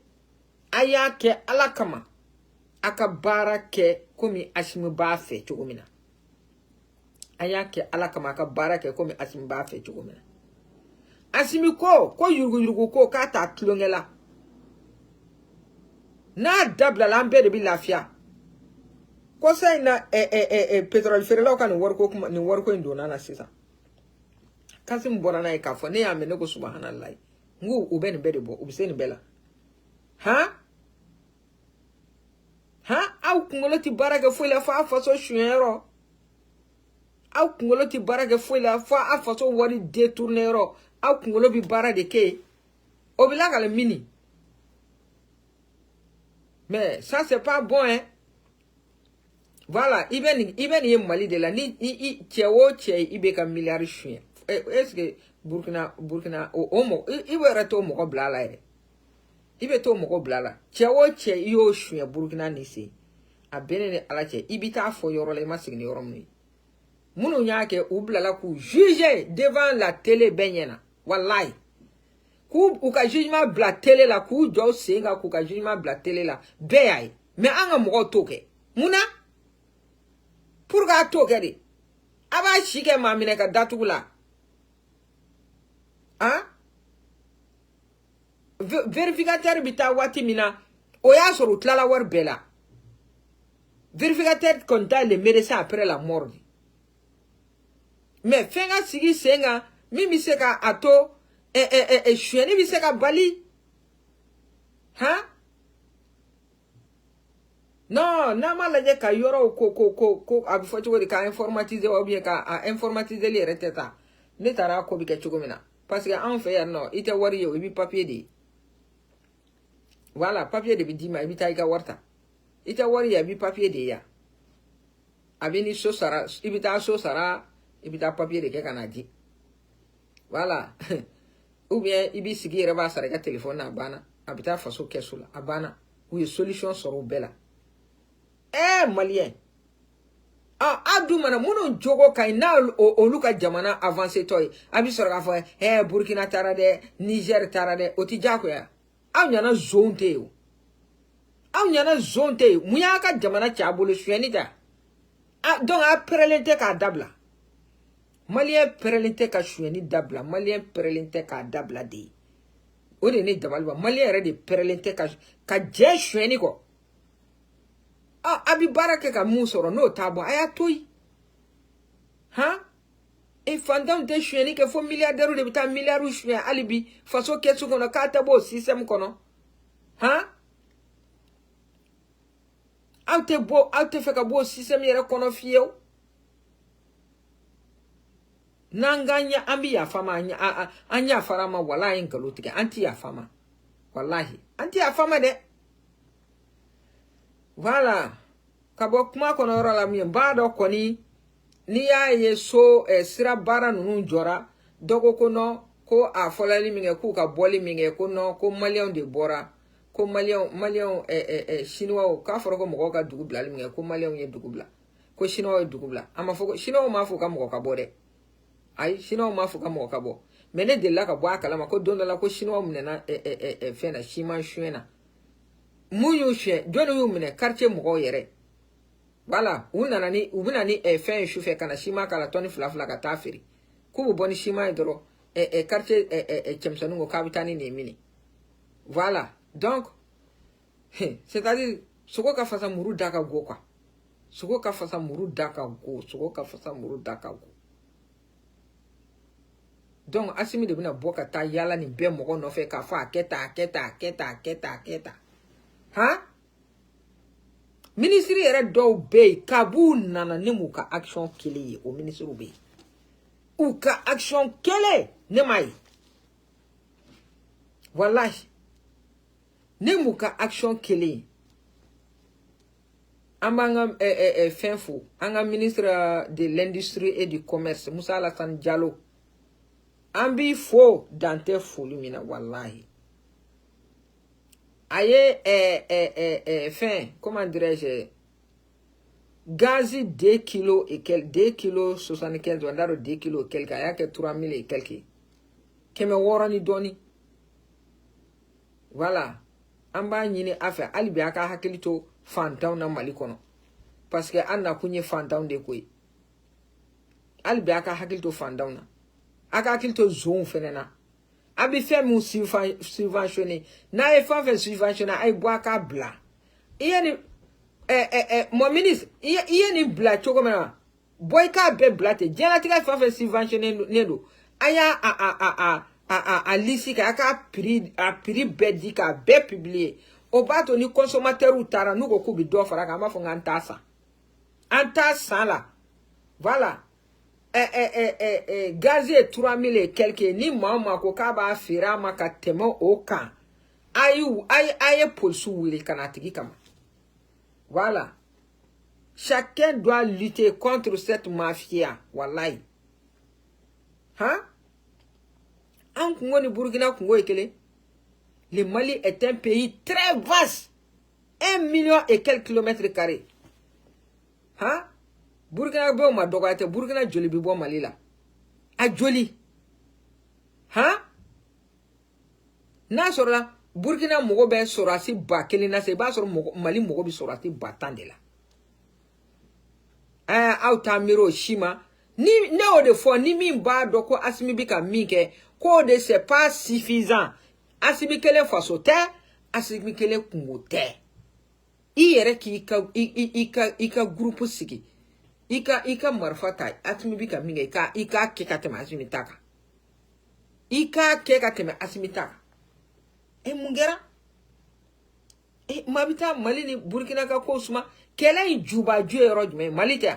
Aya ke alakama. Aka bara ke komi Asimi ba fe chogomina. Aya ke alakama aka bara ke komi Asimi ba fe chogomina. Asimi ko yurugu ko ka ta tlongela. Na dabla lambe de bi lafia. Ko say na petrol ferelo kan worko indona na sisa. Kasim bonana e kafo ne ya mene ko subhanallah. Ngu ubeni bede bo ubiseni bela. Ha? Ha? Au kungolo ti barage foi la fa faso shuero. Au kungolo ti barage foi la fa faso wari détournero. Au kungolo bi bara de ke. Obilaga le mini. Mais ça c'est pas bon hein. Voilà, even ye Mali de la ni tchewo tche ibeka milliard chien. Est-ce que Burkina omo iwe rato moko blala ere. Ibe to moko blala. Tchewo tche yo chien Burkina nisi. A benene ala tche ibita fo yoro le masig ni yoro mni. Munu nyake ou blala ku juger devant la télé benyena. Wallahi. Ku uka jugement bla télé la ku jo senga ku ka jugement bla télé la beyay. Mais anga moko toke. Muna pour ga toke de. Aba shike mamine ka datugula. Hein? Vérificateur bita wati mina oya soro tlala war bela. Vérificateur compta les médecins après la mort. Mais fenga sigi senga mimi seka ato choueni mi seka bali. Hein? Non, nama laje ka yoro ko abifo chugo de ka informatiser ou bien ka informatiser les reteta. Ne tara ko bi ke chugo mina. Parce que en fait non, ite wari yo ibi papier de. Voilà, papier de bi dima ibi taiga warta. Ite wari ya bi papier de ya. Abini so sara, ibi ta so sara, ibi ta papier de ke kanadi. Voilà. Ou bien ibi sigi reba sara ka téléphone na bana, abita faso kesula abana. Ou ye solution soro bela. Malien. Abdou mana muno jogo kay na oluka jamana avancé toy. Abi sorga fo Burkina tarade, Niger tarade, oti jako ya. Aw nyana zonte yo. Aw nyana zonte yo. Muya ka jamana chabolo suenita. Donc a prelente ka dabla. Malien prelente ka sueni dabla. Malien prelente ka dabla de. Ode ne dabalba. Malien re de prelente ka je sueni ko. Abi barake ka musoro no tabo aya toy. Ha? E fandam de choueni ke fo milliardaire de bita milliardaire choueni alibi faso kesu kono ka tabo système kono. Ha? Aute feka bo système yere kono fiyo. Nanganya ambi ya fama anya farama wallahi ngalotige anti ya fama. Wallahi anti ya fama de. Voilà. Kabo kuma kono la mi mbado koni ni ya yeso sira bara nunu jora dogo kono ko a folali minge ku ka boli minge kono ko malion de bora ko malion chinois o ka foro ko mo ka dugubla minge ko malion ye dugubla ko chinois ye dugubla ama foko chinois ma foko mo ka bode ay chinois ma foko mo ka bo mene de la ka bo akala ma ko donda la ko chinois munena fena chima chwena Mouyo chien, donne ou mene quartier mo yere. Voilà, unanani fin choufe kana shima kala toni flafla ka tafiri. Kubu boni shima edoro quartier chemsanungo kabitani ne mini. Voilà. Donc c'est-à-dire soko ka fasa muru daka go quoi. Soko ka fasa muru daka go. Donc asimi de bina boka ta yala ni be mo no fe ka fa keta. Ha? Ministry era do be kabu nana ne muka action kele o ministry be. Uka action kele ne mai. Wallahi. ne muka action kele amanga finfo anga ministre de l'industrie et du commerce Moussa Alassane Diallo ambi fo dante folumina wallahi aye fin comment dirais-je gazi 2 kilos et quelques 2 kilos 75 dollars 2 kilos quelques aya que 3000 et quelques keme worani doni voilà amba nyini affaire alibi aka hakilito fantaw na Mali kono parce que anna kunye fantaw de koy alibi aka hakilito fantaw na aka hakilito zone fenena abi fait mon subventionné na e fa fait subventionné ay bois ka bla yeni mon ministre yeni bla choko mena boy ka be bla te jela tika fa fait subventionné nedo aya a lisi ka aka prix bedi ka be publier o bato ni consommateur utara nuko kubi do fara ka ma fo ngantasa antasa la voilà gazé 3000 et quelques ni mama ko kaba fira maka temo oka aye polsu wili kanatigi kama voilà chacun doit lutter contre cette mafia wallahi hein en Congo ni Burkina Congo ekele le Mali est un pays très vaste 1 million et quelques kilomètres carrés hein Burkina bo ma dogate Burkina joli bi bo Mali la a joli ha na sora Burkina mogo be sorasi ba kelina se ba soro Mali mogo bi sorati batande la auta miro shima ni ne o de fo ni mi ba doko asimi bi ka mi ke ko de c'est pas suffisant asimi kele faso te asimi kele kungote iyere ki ika groupe sigi ika marfata atimi bika minga ika keka tema asimitaka ika keka tema asimitaka mungera mabita Mali ni Burkina ka ko suma kele juba jue rojme Mali te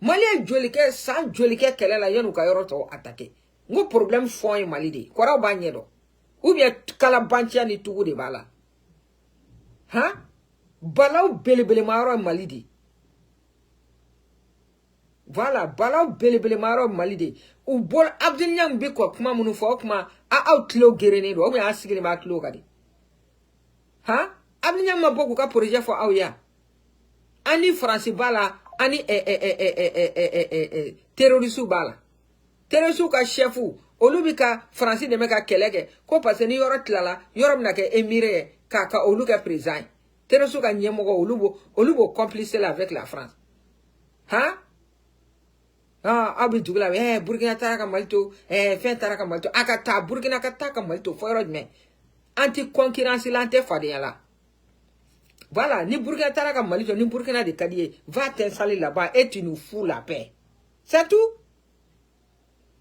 Mali jolike san jolike kele la yenu ka yoro to attaquer ngo problème fond Mali de kora ba nyedo ou bien kala bantia ni tugu de bala ha balaw belebele maro Mali de voilà balaw belebele maro Mali de ou bol Abdel Nyang be ko kuma munu fo kuma a outlo gerene do o be asigiri ba outlo kadi ha Abdel Nyang ma boku ka projet fo awya ani France bala ani terroriste bala terroriste ka chefu olubika France de meka keleke ko parce ni yoro tlala yoro na ke émiré ka oluka président terroriste ka nyemogo olubo complice avec la France ha abi dugla Burkina taraka malto fin taraka malto akata Burkina kataka malto foro me anti concurrence lante fadien là voilà ni Burkina taraka malto ni Burkina de Kadié va t'installer là-bas et tu nous fous la paix c'est tout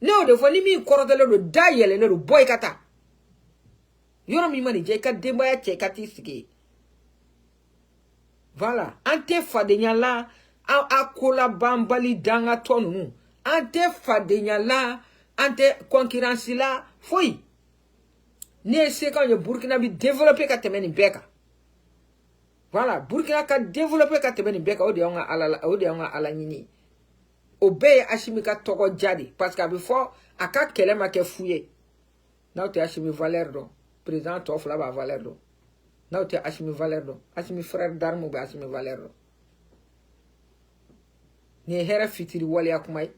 no de fois ni mi korodelo do dayele no boy kata yoro mi mani je ka demba ya che kati sigi voilà ante fadien là akola bambali danga tonu ante fadenya la ante concurrence la foi ne se quand Burkina bi développer ka temeni beka voilà Burkina ka développer ka temeni beka o de on ala nyini obey ashimika toko jadi parce que before aka kelema ke fouye na te ashimi valeur do président of la ba valeur do na te ashimi valeur do ashimi frère d'armes ba ashimi valeur do ni hera fitiri wali akumai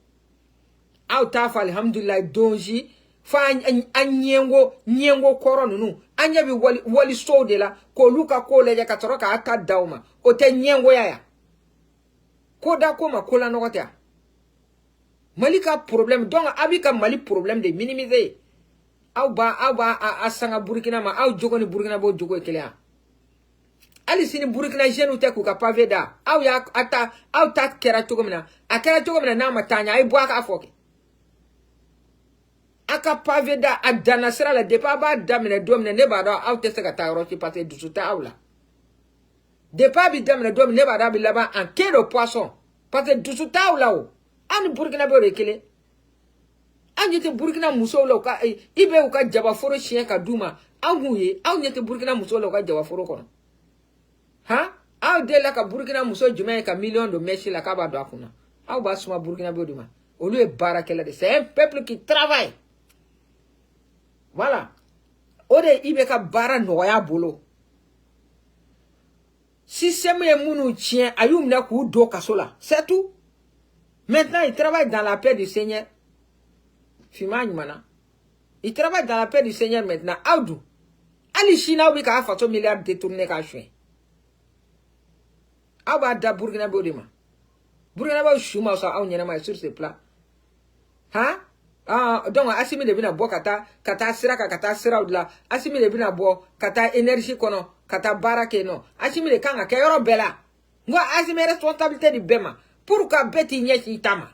au tafa alhamdulillah donji fa nyengo koronu nu anya bi wali so de la ko luka ko leja katoroka ata dauma o te nyengo yaya ko da ko ma kola no kota malika problème donc abika Mali problème de minimiser au ba asanga Burkina ma au jogoni Burkina bo jogo kelea ali sini Burkina jenu te ku ka paveda au ya ata au ta kera togomina akera togomina na matanya ai boaka afoke aka paveda adana sera la depa ba damene domine ne ba da au te seka ta roki pate dusuta aula depa bi damene domine ne ba da bi laba en quai de poisson pate dusuta aula o an Burkina be rekele anjete Burkina muso la ka ibe u ka jaba foro chien ka duma Aouye, aou nyete Burkina muso lo ka jawa foro kono. Ha? Aou de la ka Burkina muso jume ka million de meshi la ka ba do akuna. Aou ba suma Burkina be odima. Au lieu barakela de, c'est un peuple qui travaille. Voilà. Ode ibe ka bara noya bolo. Si c'est mounou tien, ayoum na kou do kasola. C'est tout. Maintenant, il travaille dans la paix du Seigneur. Fimani mana. Il travaille dans la paix du Seigneur maintenant. Aoudou. Ali China ou ka fato milliard détourné ka chouin. Aouba da Burkina Bodima. Burkina Bodima chouma sa aou nyana ma sur ce plat. Hein? Ah, donc asimi de bina bo kata sira kata sira udla. Asimi de bina bo kata énergie kono, kata barake no. Asimi de kanga ke yoro bela. Ngwa asimi responsabilité du bema. Pour ka beti nyeti itama.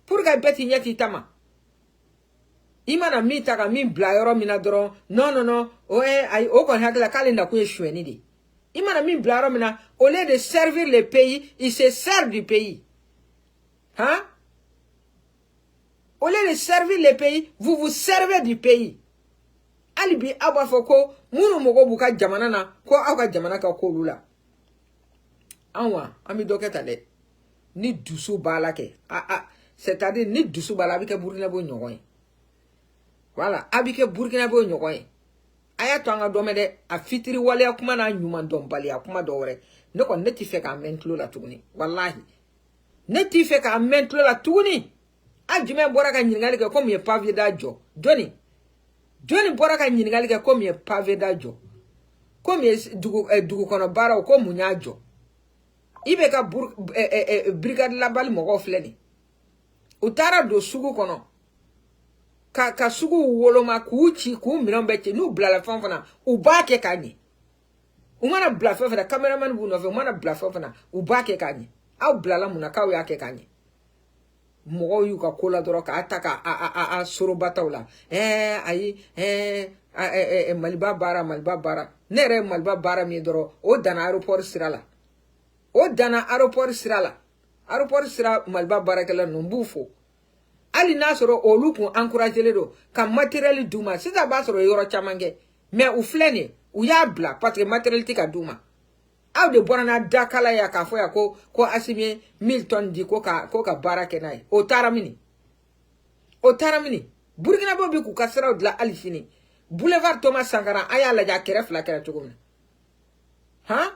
Pour ka beti nyeti itama. Imana mi taka mi bla yoro mina doron. Non. Oe ay okon hakla kalenda kuye choueni di. Imana mi bla yoro mina, au lieu de servir le pays, il se sert du pays. Hein? Au lieu de servir le pays, vous vous servez du pays. Alibi aba foko, munu mogo buka jamana na, ko aka jamana ka ko lula. Anwa, ami doketa le. Ni dusu bala ke. C'est-à-dire ni dusu bala abike Burkina bo nyokoy. Voilà, abike Burkina bo nyokoy. Aya to anga dome de a fitiri wale akuma na nyuma dombali akuma dore. Ne ko neti fe ka mentlo la tuguni. Wallahi. Neti fe ka mentlo la tuguni. Ajime bora ka nyingali ke comme ye pavé dajo. Johnny bora ka nyingali ke comme ye pavé dajo. Comme ye dugu kono bara o ko munyajo. Ibe ka brigade la bali mogo fleni. Utara do sugu kono. Ka sugu woloma kuuchi ku minombeche nu blala fanfana ubake kanye. Umana bla fanfana cameraman bu no fe umana bla fanfana ubake kanye. Au blala munaka we ake kanye. Mogo yu ka kola doro ka ataka a soro batawla maliba bara nere maliba bara mi doro o dana aéroport sirala aéroport sira maliba bara kala numbufo ali nasoro o lukun encourager le do ka matériel duma sita ba soro yoro chamange mais ou flene ou ya bla parce que matériel tika duma aw de borana dakala ya ka fo ya ko asimi 1000 tonnes di ko ka barake nay o taramini Burkina bo bi ku kasra de la alifini boulevard Thomas Sankara aya la ja kere fla kere tugum ha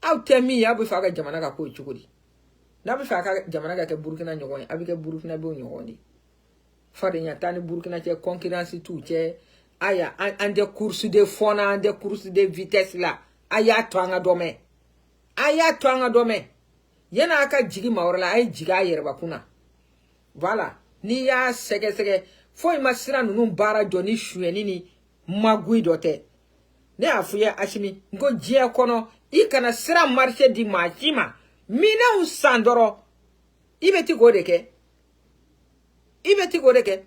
aw temi ya bu faga jamana ka ko chukudi na bu faga jamana ka ke Burkina nyogon abi ke Burkina bo nyogondi fade nya tani Burkina che concurrence tout che aya en des courses de fond, en des courses de vitesse là aya twanga dome yana aka jigi maorla ay jiga yerba kuna voilà ni ya sege foi masira nunu bara joni shueni ni magui dote ne afuya ashimi ngo jie kono ikana sira marché di machima mina usandoro ibeti godeke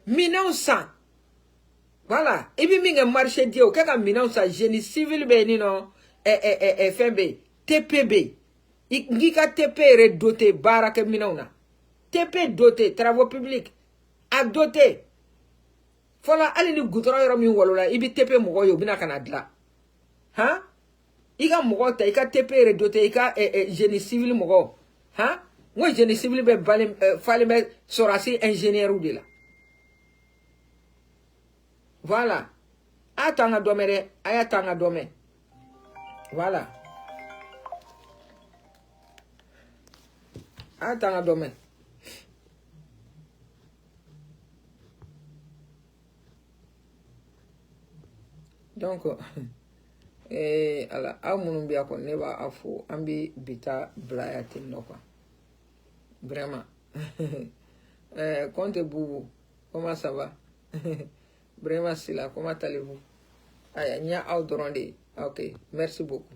mina usan. Voilà, et puis minge marché dio kaka minau sa génie civil be ni no FMB TPB ngika TP re doté barake minauna TP doté travaux publics a doté fola ali ni gudro yoro mi wolola ibi TP mogo yo bina kana dla ha iga mogo ta ika TP re doté ika génie civil mogo ha moi génie civil be balem fallait me sorasi ingénieur ou de là. Voilà. Atanga domere, ayatanga dome. Voilà. Atanga dome. Donc, ala, amunum biya ko neba afu ambi bita blayatin no quoi. Vraiment. Compte Boubou, comment ça va? Vraiment, c'est là. Comment allez-vous? Ah, il y a un Ok, merci beaucoup.